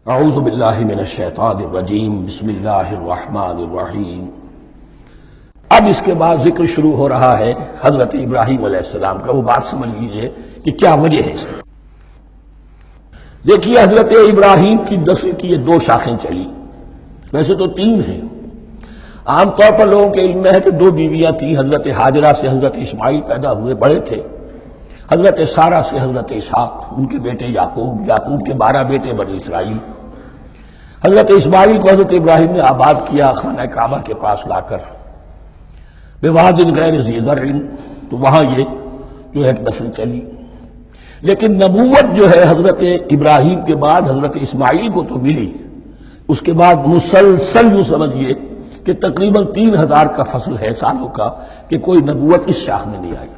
اعوذ باللہ من الشیطان الرجیم بسم اللہ الرحمن الرحیم۔ اب اس کے بعد ذکر شروع ہو رہا ہے حضرت ابراہیم علیہ السلام کا۔ وہ بات سمجھ لیجئے کہ کیا وجہ ہے اس کی۔ دیکھیے حضرت ابراہیم کی نسل کی یہ دو شاخیں چلی، ویسے تو تین ہیں۔ عام طور پر لوگوں کے علم میں ہے کہ دو بیویاں تھیں، حضرت ہاجرہ سے حضرت اسماعیل پیدا ہوئے، بڑے تھے، حضرت سارہ سے حضرت اسحاق، ان کے بیٹے یعقوب، یعقوب کے 12 بیٹے بنی اسرائیل۔ حضرت اسماعیل کو حضرت ابراہیم نے آباد کیا خانہ کعبہ کے پاس لا کر، بواد غیر ذی زرع، تو وہاں یہ جو ہے ایک نسل چلی۔ لیکن نبوت جو ہے حضرت ابراہیم کے بعد حضرت اسماعیل کو تو ملی، اس کے بعد مسلسل یوں سمجھیے کہ تقریباً 3000 کا فصل ہے سالوں کا کہ کوئی نبوت اس شاخ میں نہیں آئی۔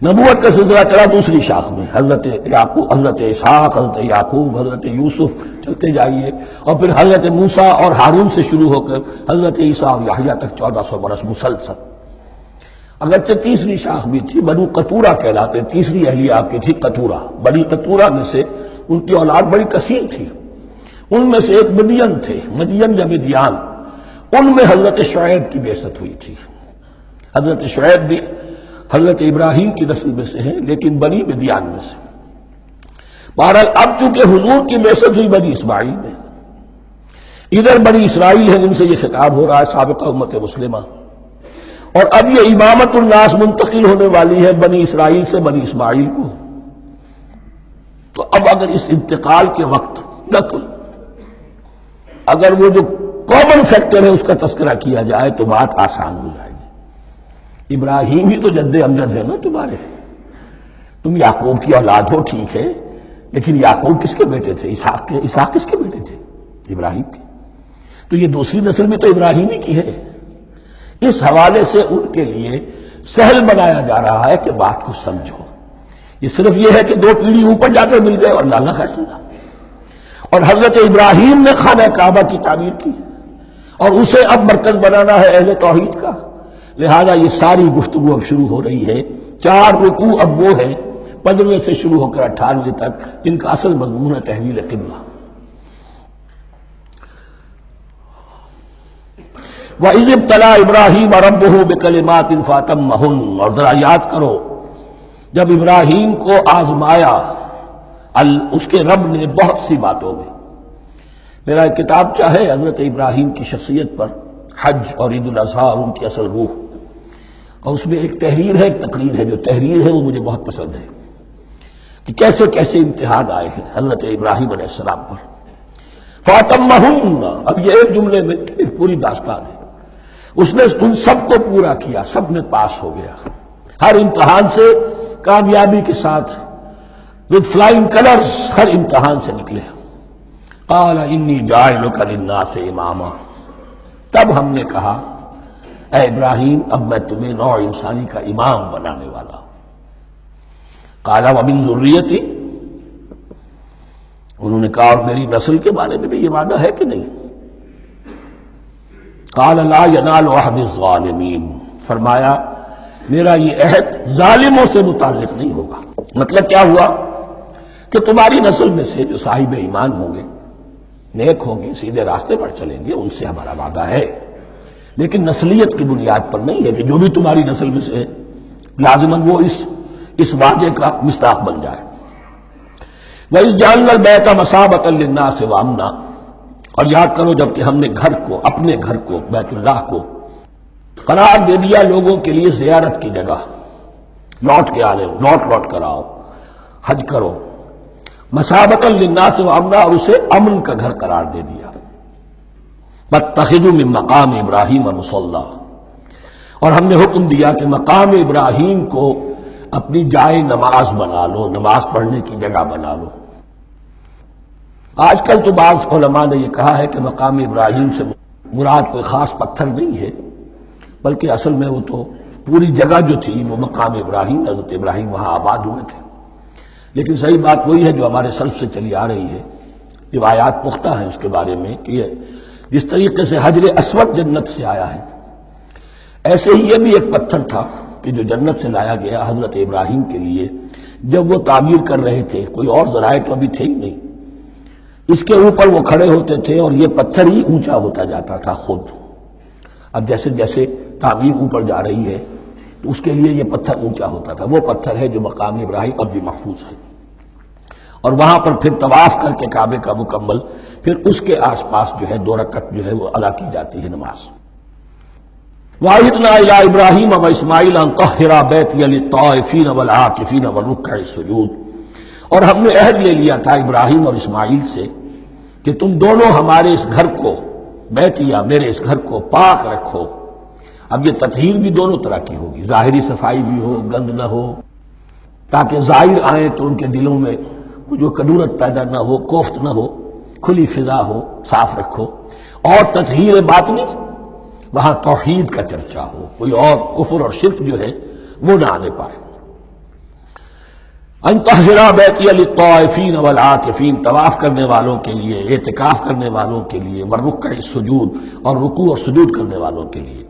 نبوت کا سلسلہ چلا دوسری شاخ میں، حضرت یعقوب، حضرت اسحاق، حضرت یعقوب، حضرت یوسف، چلتے جائیے، اور پھر حضرت موسیٰ اور ہارون سے شروع ہو کر حضرت عیسیٰ اور یحییٰ تک 1400 برس مسلسل۔ اگرچہ تیسری شاخ بھی تھی، بنو قطورہ کہلاتے، تیسری اہلیہ آپ کی تھی قطورہ۔ بنی قطورہ میں سے ان کی اولاد بڑی کثیر تھی، ان میں سے ایک مدین تھے، مدین یا مدیان، ان میں حضرت شعیب کی بعثت ہوئی تھی۔ حضرت شعیب بھی حضرت ابراہیم کی نسل میں سے ہیں، لیکن بنی مدیان میں سے۔ بہرحال اب چونکہ حضور کی بعثت ہوئی بنی اسماعیل میں، ادھر بنی اسرائیل ہیں جن سے یہ خطاب ہو رہا ہے، سابقہ امت مسلمہ، اور اب یہ امامت الناس منتقل ہونے والی ہے بنی اسرائیل سے بنی اسماعیل کو۔ تو اب اگر اس انتقال کے وقت نقل، اگر وہ جو کامن فیکٹر ہے اس کا تذکرہ کیا جائے تو بات آسان ہو جائے گی۔ ابراہیم ہی تو جد امجد ہے نا تمہارے، تم یعقوب کی اولاد ہو، ٹھیک ہے، لیکن یعقوب کس کے بیٹے تھے؟ اسحاق کس کے بیٹے تھے؟ ابراہیم کے۔ تو یہ دوسری نسل میں تو ابراہیم ہی کی ہے۔ اس حوالے سے ان کے لیے سہل بنایا جا رہا ہے کہ بات کو سمجھو۔ یہ صرف یہ ہے کہ دو پیڑھی اوپر جا کر مل گئے اور لانا خیر سنا، اور حضرت ابراہیم نے خانہ کعبہ کی تعمیر کی اور اسے اب مرکز بنانا ہے اہل توحید کا، لہذا یہ ساری گفتگو اب شروع ہو رہی ہے۔ 4 رکوع اب وہ ہے 15 سے شروع ہو کر 98 تک، جن کا اصل مضمون ہے تحویل قبلہ۔ وَإِذِ ابْتَلَىٰ إِبْرَاهِيمَ رَبُّهُ بِكَلِمَاتٍ فَأَتَمَّهُنَّ، اور ذرا یاد کرو جب ابراہیم کو آزمایا اس کے رب نے بہت سی باتوں میں۔ میرا ایک کتاب چاہے حضرت ابراہیم کی شخصیت پر، حج اور عید الاضحیٰ ان کی اصل روح، اور اس میں ایک تحریر ہے، ایک تقریر ہے۔ جو تحریر ہے وہ مجھے بہت پسند ہے کہ کیسے کیسے امتحان آئے ہیں حضرت ابراہیم علیہ السلام پر۔ فَأَتَمَّهُنَّ، اب یہ ایک جملے میں ایک پوری داستان ہے۔ اس نے ان سب کو پورا کیا، سب میں پاس ہو گیا، ہر امتحان سے کامیابی کے ساتھ، with flying colors، ہر امتحان سے نکلے۔ قَالَ إِنِّي جَاعِلُكَ لِلنَّاسِ إِمَامًا، تب ہم نے کہا اے ابراہیم اب میں تمہیں نوع انسانی کا امام بنانے والا ہوں۔ قَالَ وَمِن ذُرِّيَّتِي، انہوں نے کہا اور میری نسل کے بارے میں بھی یہ وعدہ ہے کہ نہیں؟ قَالَ لَا يَنَالُ عَهْدِ الظَّالِمِينَ، فرمایا میرا یہ عہد ظالموں سے متعلق نہیں ہوگا۔ مطلب کیا ہوا کہ تمہاری نسل میں سے جو صاحب ایمان ہوں گے، نیک ہوں گے، سیدھے راستے پر چلیں گے، ان سے ہمارا وعدہ ہے، لیکن نسلیت کی بنیاد پر نہیں ہے کہ جو بھی تمہاری نسل میں سے لازماً وہ اس وعدے کا مصداق بن جائے۔ وَإِذْ جَعَلْنَا الْبَيْتَ مَثَابَةً لِلنَّاسِ وَأَمْنًا، اور یاد کرو جب کہ ہم نے گھر کو، اپنے گھر کو، بیت اللہ کو قرار دے دیا لوگوں کے لیے زیارت کی جگہ، لوٹ کے آنے، لوٹ کر آؤ، حج کرو، مَثَابَةً لِلنَّاسِ وَأَمْنًا، اور اسے امن کا گھر قرار دے دیا۔ وَاتَّخِذُوا مِن مَّقَامِ إِبْرَاهِيمَ مُصَلًّى، اور ہم نے حکم دیا کہ مقام ابراہیم کو اپنی جائے نماز بنا لو، نماز پڑھنے کی جگہ بنا لو۔ آج کل تو بعض علماء نے یہ کہا ہے کہ مقام ابراہیم سے مراد کوئی خاص پتھر نہیں ہے، بلکہ اصل میں وہ تو پوری جگہ جو تھی وہ مقام ابراہیم، حضرت ابراہیم وہاں آباد ہوئے تھے۔ لیکن صحیح بات وہی ہے جو ہمارے سلف سے چلی آ رہی ہے، روایات پختہ ہیں اس کے بارے میں کہ جس طریقے سے حجر اسود جنت سے آیا ہے، ایسے ہی یہ بھی ایک پتھر تھا کہ جو جنت سے لایا گیا حضرت ابراہیم کے لیے جب وہ تعمیر کر رہے تھے، کوئی اور ذرائع تو ابھی تھے ہی نہیں، اس کے اوپر وہ کھڑے ہوتے تھے اور یہ پتھر ہی اونچا ہوتا جاتا تھا خود. اب جیسے جیسے تعمیر اوپر جا رہی ہے تو اس کے لیے یہ پتھر اونچا ہوتا تھا. وہ پتھر ہے جو مقام ابراہیم اب بھی محفوظ ہے. اور وہاں پر پھر طواف کر کے کعبے کا مکمل پھر اس کے آس پاس جو ہے 2 رکعت جو ہے وہ ادا کی جاتی ہے نماز. وَعَهِدْنَا إِلَىٰ إِبْرَاهِيمَ وَإِسْمَاعِيلَ أَن طَهِّرَا بَيْتِيَ لِلطَّائِفِينَ وَالْعَاكِفِينَ وَالرُّكَّعِ السُّجُودِ. اور ہم نے عہد لے لیا تھا ابراہیم اور اسماعیل سے کہ تم دونوں ہمارے اس گھر کو بیتیا میرے اس گھر کو پاک رکھو. اب یہ تطہیر بھی دونوں طرح کی ہوگی، ظاہری صفائی بھی ہو، گند نہ ہو، تاکہ ظاہر آئیں تو ان کے دلوں میں جو کدورت پیدا نہ ہو، کوفت نہ ہو، کھلی فضا ہو، صاف رکھو. اور تطہیر باطنی، وہاں توحید کا چرچا ہو، کوئی اور کفر اور شرک جو ہے وہ نہ آنے پائے. ان طہرا بیتی للطائفین والعاکفین، طواف کرنے والوں کے لیے، اعتکاف کرنے والوں کے لیے، والرکع السجود، اور رکوع اور سجود کرنے والوں کے لیے.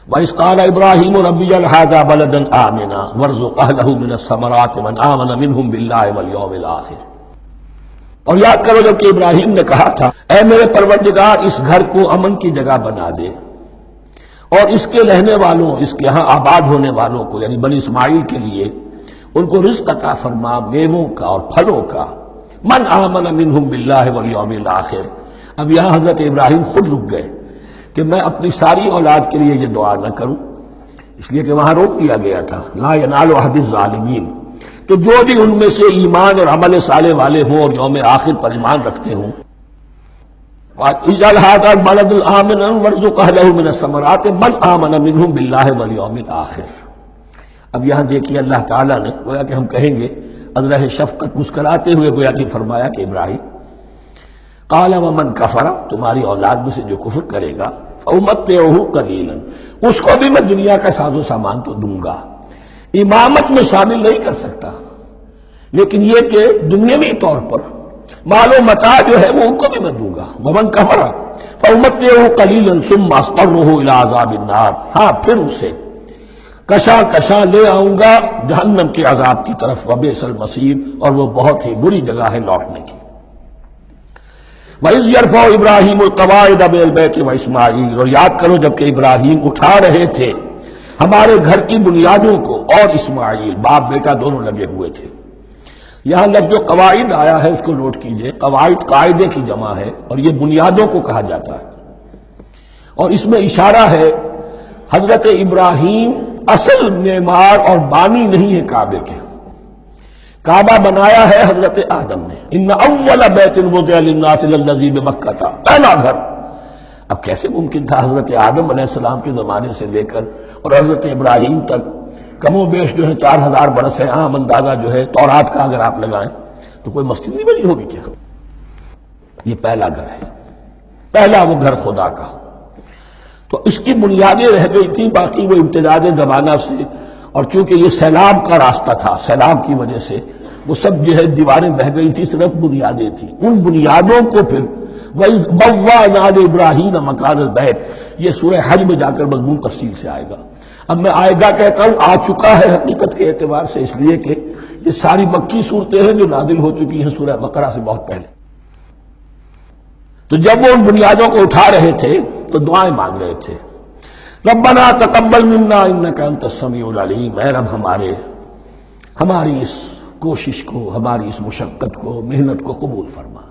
وَإِذْ قَالَ إِبْرَاهِيمُ رَبِّ اجْعَلْ هَٰذَا بَلَدًا آمِنًا وَارْزُقْ أَهْلَهُ مِنَ الثَّمَرَاتِ مَنْ آمَنَ مِنْهُمْ بِاللَّهِ وَالْيَوْمِ الْآخِرِ. اور یاد کرو جب کہ ابراہیم نے کہا تھا اے میرے پروردگار اس گھر کو امن کی جگہ بنا دے اور اس کے رہنے والوں، اس کے ہاں آباد ہونے والوں کو یعنی بنی اسماعیل کے لیے ان کو رزق عطا فرما، میووں کا اور پھلوں کا. من آمن منہم باللہ والیوم الآخر. اب یہاں حضرت ابراہیم خود رک گئے کہ میں اپنی ساری اولاد کے لیے یہ دعا نہ کروں، اس لیے کہ وہاں روک دیا گیا تھا لا ینال عہد الظالمین. تو جو بھی ان میں سے ایمان اور عمل صالح والے ہوں اور یوم آخر پر ایمان رکھتے ہوں، اجعل هذا البلد آمنا وارزق اهله من الثمرات من آمن منهم باللہ والیوم الآخر. اب یہاں دیکھیے اللہ تعالیٰ نے گویا کہ ہم کہیں گے ازرہ شفقت مسکراتے ہوئے گویا کہ فرمایا کہ ابراہیم قال ومن کفر، تمہاری اولاد میں سے جو کفر کرے گا فأمتعه قلیلا، اس کو بھی میں دنیا کا ساز و سامان تو دوں گا، امامت میں شامل نہیں کر سکتا، لیکن یہ کہ دنیاوی طور پر مال و متاع جو ہے وہ ان کو بھی میں دوں گا. ومن کفر فأمتعه قلیلا ثم اضطره الى عذاب النار، ہاں پھر اسے کشاں کشاں لے آؤں گا جہنم کے عذاب کی طرف. وبئس المصیر، اور وہ بہت ہی بری جگہ ہے لوٹنے کی. وَإِذْ يَرْفَعُ إِبْرَاهِيمُ الْقَوَاعِدَ مِنَ الْبَيْتِ وَإِسْمَاعِيلُ، اور یاد کرو جب کہ ابراہیم اٹھا رہے تھے ہمارے گھر کی بنیادوں کو، اور اسماعیل باپ بیٹا دونوں لگے ہوئے تھے. یہاں لفظ جو قواعد آیا ہے اس کو نوٹ کیجئے، قواعد قاعدے کی جمع ہے اور یہ بنیادوں کو کہا جاتا ہے. اور اس میں اشارہ ہے حضرت ابراہیم اصل معمار اور بانی نہیں ہے کعبے کے. کعبہ بنایا ہے حضرت آدم نے. ان اول بیت وضع للناس للذی بمکہ، پہلا گھر. اب کیسے ممکن تھا حضرت آدم علیہ السلام کے زمانے سے لے کر اور حضرت ابراہیم تک کم و بیش جو ہے 4000 برس ہے. عام اندازہ جو ہے تورات کا اگر آپ لگائیں تو کوئی مسجد نہیں بنی ہوگی کیا؟ یہ پہلا گھر ہے، پہلا وہ گھر خدا کا. تو اس کی بنیادیں رہ گئی تھیں، باقی وہ امتداد زمانہ سے، اور چونکہ یہ سیلاب کا راستہ تھا، سیلاب کی وجہ سے وہ سب جو ہے دیواریں بہہ گئی تھی، صرف بنیادیں تھیں. ان بنیادوں کو پھر وَإِذْ بَوَّأْنَا لِإِبْرَاهِيمَ مَكَانَ الْبَيْتِ، یہ سورہ حج میں جا کر مضمون تفصیل سے آئے گا. اب میں آئے گا کہتا ہوں، آ چکا ہے حقیقت کے اعتبار سے، اس لیے کہ یہ ساری مکی صورتیں ہیں جو نازل ہو چکی ہیں سورہ بقرہ سے بہت پہلے. تو جب وہ ان بنیادوں کو اٹھا رہے تھے تو دعائیں مانگ رہے تھے. ربنا تقبل منا انک انت السمیع العلیم، اے رب ہماری اس کوشش کو، ہماری اس مشقت کو، محنت کو قبول فرما.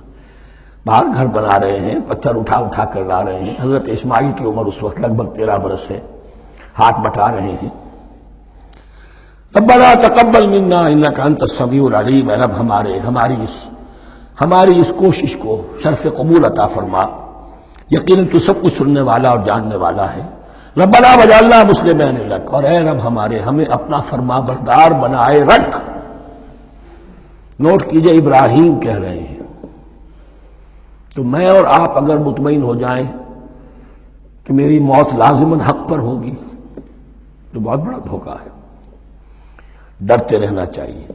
باہر گھر بنا رہے ہیں، پتھر اٹھا اٹھا کر لا رہے ہیں. حضرت اسماعیل کی عمر اس وقت لگ بھگ 13 برس ہے، ہاتھ بٹا رہے ہیں. ربنا تقبل منا انک انت السمیع العلیم، اے رب ہماری اس کوشش کو شرف قبول عطا فرما، یقیناً تو سب کچھ سننے والا اور جاننے والا ہے. ربنا وجعلنا مسلمین لک، اور اے رب ہمیں اپنا فرما بردار بنائے رکھ. نوٹ کیجئے ابراہیم کہہ رہے ہیں. تو میں اور آپ اگر مطمئن ہو جائیں کہ میری موت لازماً حق پر ہوگی تو بہت بڑا دھوکہ ہے. ڈرتے رہنا چاہیے،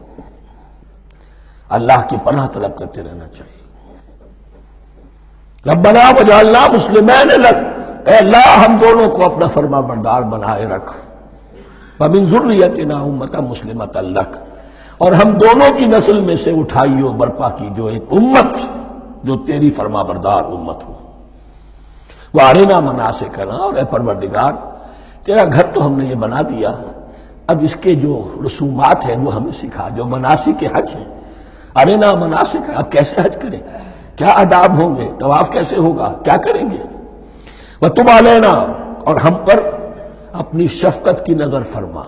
اللہ کی پناہ طلب کرتے رہنا چاہیے. ربنا وجعلنا مسلمین لک، اے اللہ ہم دونوں کو اپنا فرما بردار بنائے رکھ. ومن ذریتنا امۃ مسلمۃ لک، اور ہم دونوں کی نسل میں سے اٹھائیو برپا کی جو ایک امت جو تیری فرما بردار امت ہو۔ وَأَرِنَا مَنَاسِكَنَا، اور اے پروردگار تیرا گھر تو ہم نے یہ بنا دیا، اب اس کے جو رسومات ہیں وہ ہمیں سکھا، جو مناسک حج ہیں۔ ارنا مناسک، اب کیسے حج کریں، کیا آداب ہوں گے، طواف کیسے ہوگا، کیا کریں گے۔ وَتُبْ عَلَيْنَا، اور ہم پر اپنی شفقت کی نظر فرما،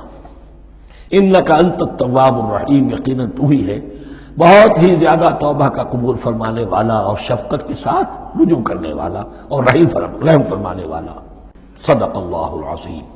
اِنَّكَ أَنْتَ التَّوَّابُ الرَّحِيمُ، یقیناً تو ہی ہے بہت ہی زیادہ توبہ کا قبول فرمانے والا اور شفقت کے ساتھ رجوع کرنے والا اور رحم فرمانے والا۔ صدق اللہ العظیم۔